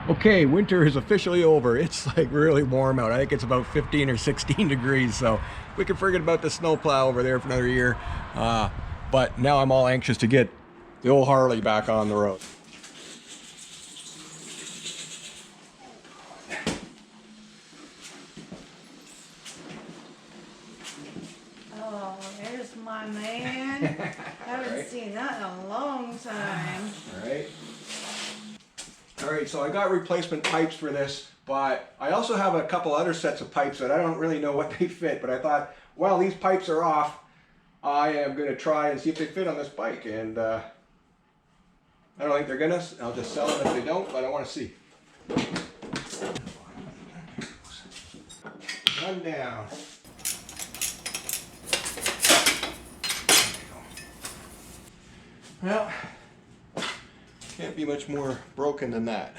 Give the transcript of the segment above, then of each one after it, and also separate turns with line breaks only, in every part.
Okay, winter is officially over. It's like really warm out. I think it's about 15 or 16 degrees, so we can forget about the snowplow over there for another year. But now I'm all anxious to get the old Harley back on the road.
Oh, there's my man. Haven't
Right.
seen that in a long time.
All right, so I got replacement pipes for this, but I also have a couple other sets of pipes that I don't really know what they fit, but I thought, well, these pipes are off. I am going to try and see if they fit on this bike, and I don't think they're gonna. I'll just sell them if they don't, but I want to see. One down. Well, can't be much more broken than that.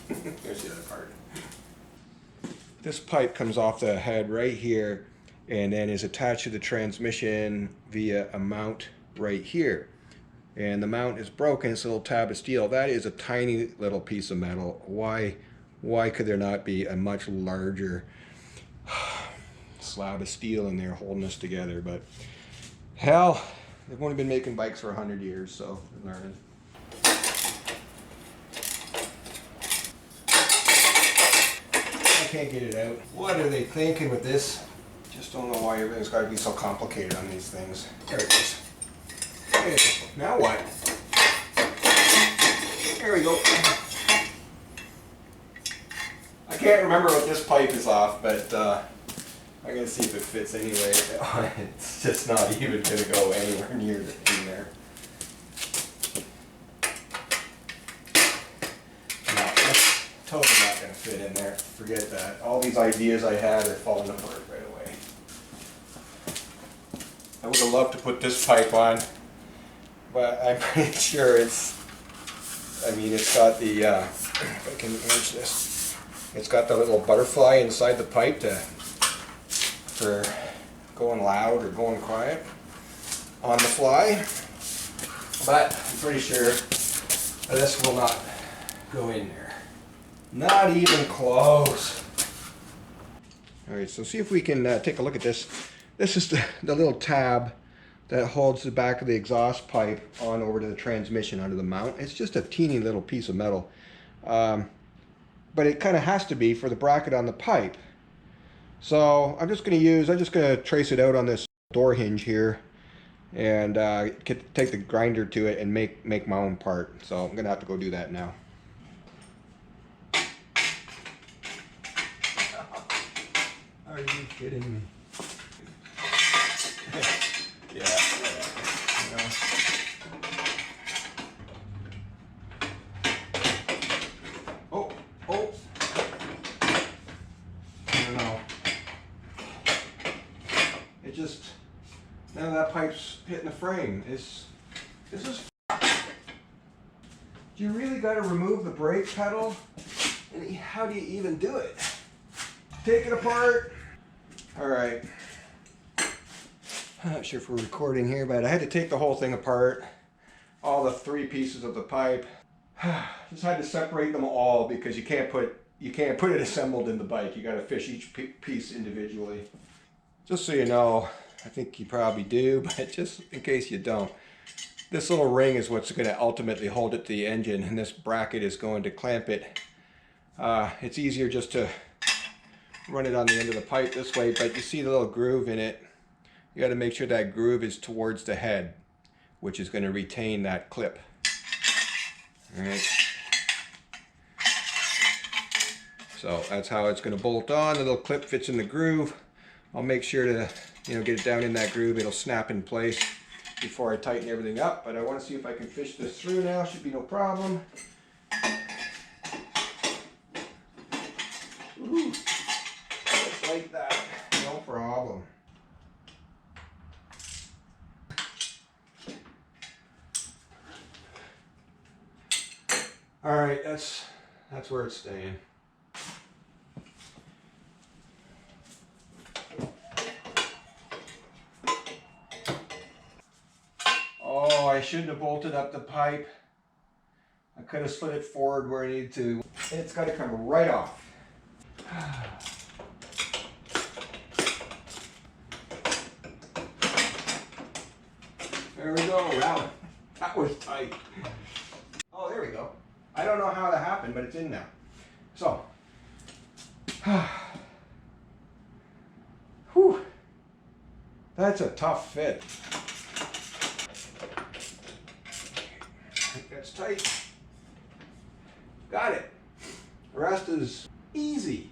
Here's the other part. This pipe comes off the head right here and then is attached to the transmission via a mount right here. And the mount is broken, it's a little tab of steel. That is a tiny little piece of metal. Why could there not be a much larger slab of steel in there holding us together? But hell, they've only been making bikes for 100 years, so they're learning. I can't get it out. What are they thinking with this? Just don't know why everything's got to be so complicated on these things. There it is. Hey, now what? There we go. I can't remember what this pipe is off, but I'm going to see if it fits anyway. It's just not even going to go anywhere near in there. No, that's totally not going to fit in there. Forget that. All these ideas I had are falling apart right away. I would have loved to put this pipe on, but I'm pretty sure it's got the, if I can manage this, it's got the little butterfly inside the pipe for going loud or going quiet on the fly, but I'm pretty sure this will not go in there. Not even close. Alright, so see if we can take a look at this. This is the little tab that holds the back of the exhaust pipe on over to the transmission under the mount. It's just a teeny little piece of metal. But it kind of has to be for the bracket on the pipe. So I'm just going to trace it out on this door hinge here and take the grinder to it and make my own part. So I'm going to have to go do that now. Are you kidding me? Yeah. You know. Oh. I don't know. It just, now that pipe's hitting the frame. This is. You really got to remove the brake pedal, and how do you even do it? Take it apart. All right. I'm not sure if we're recording here, but I had to take the whole thing apart. All the three pieces of the pipe. Just had to separate them all because you can't put it assembled in the bike. You got to fish each piece individually. Just so you know, I think you probably do, but just in case you don't, this little ring is what's going to ultimately hold it to the engine, and this bracket is going to clamp it. It's easier just to run it on the end of the pipe this way, but you see the little groove in it. You got to make sure that groove is towards the head, which is going to retain that clip. All right. So that's how it's going to bolt on. The little clip fits in the groove. I'll make sure to, get it down in that groove. It'll snap in place before I tighten everything up. But I want to see if I can fish this through now. Should be no problem. Ooh, just like that. No problem. All right, that's where it's staying. Oh, I shouldn't have bolted up the pipe. I could have slid it forward where I needed to. It's got to come right off. There we go. That was tight. Oh, there we go. I don't know how that happened, but it's in now. So, whew, that's a tough fit. I think that's tight. Got it. The rest is easy.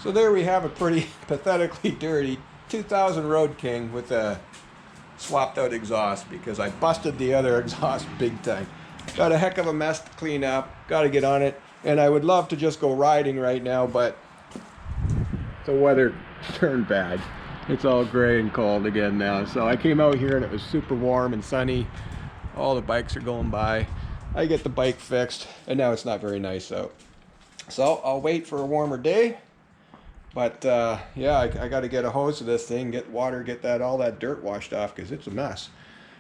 So there we have a pretty pathetically dirty 2000 Road King with a swapped out exhaust because I busted the other exhaust big time. Got a heck of a mess to clean up, got to get on it, and I would love to just go riding right now, but the weather turned bad. It's all gray and cold again now. So I came out here and it was super warm and sunny. All the bikes are going by. I get the bike fixed and now it's not very nice out. So I'll wait for a warmer day. But yeah, I got to get a hose to this thing, get water, get all that dirt washed off because it's a mess.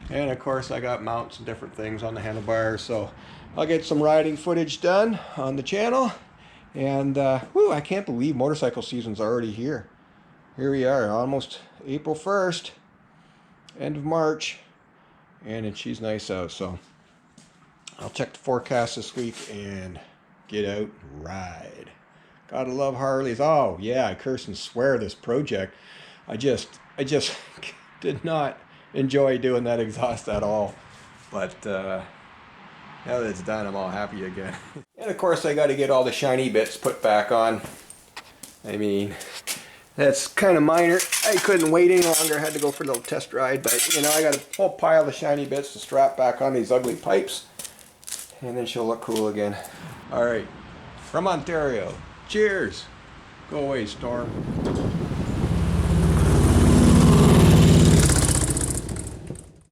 And of course I got mounts and different things on the handlebars. So I'll get some riding footage done on the channel. And whew, I can't believe motorcycle season's already here. Here we are, almost April 1st, end of March, and she's nice out. So I'll check the forecast this week and get out and ride. Gotta love Harleys. Oh yeah, I curse and swear this project. I just did not enjoy doing that exhaust at all. But now that it's done, I'm all happy again. And of course I gotta get all the shiny bits put back on. I mean, that's kind of minor. I couldn't wait any longer. I had to go for a little test ride. But you know, I got a whole pile of shiny bits to strap back on these ugly pipes. And then she'll look cool again. Alright, from Ontario. Cheers! Go away, Storm.